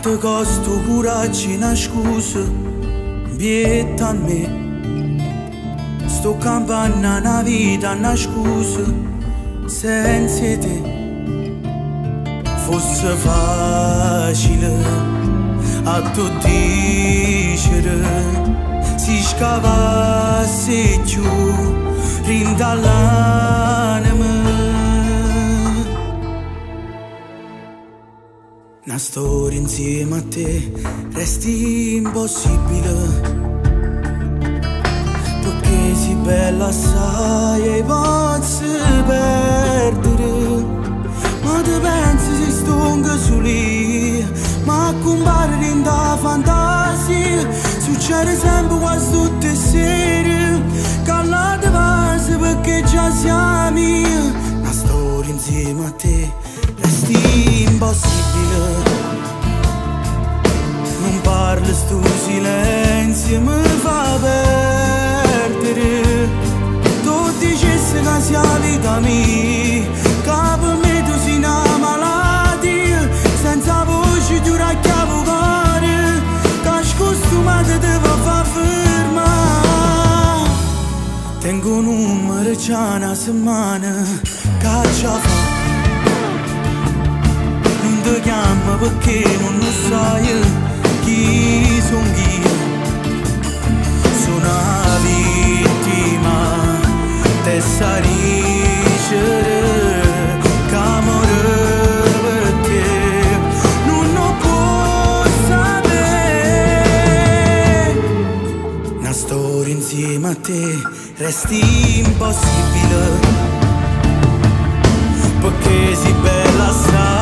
Quanto costa coraggio una scusa, bietta a me. Sto campando una vita, una scusa, senza te. Fosse facile a tu dicere, si scavasse giù, rindall'anima. Una storia insieme a te resti impossibile, perché si bella assai e posso perdere. Ma te pensi si stonga su lì, ma compare in da fantasia. Succede sempre quasi tutte le sere, callate base perché già siamo. Una storia insieme a te resti impossibile. Non parli, sto silenzio mi fa perdere. Tu dicessi che sia la vita mia, che per me tu sei una malattia, senza voce tu racchiavo cuore, che scostumata te va fa fermare. Tengo un numero già una settimana, che già fa. Non ti chiamo perché non lo sai chi sono io. Sono una vittima, te sa ricevere che amore per te non lo può sapere. Una storia insieme a te resti impossibile, perché sei bella assai.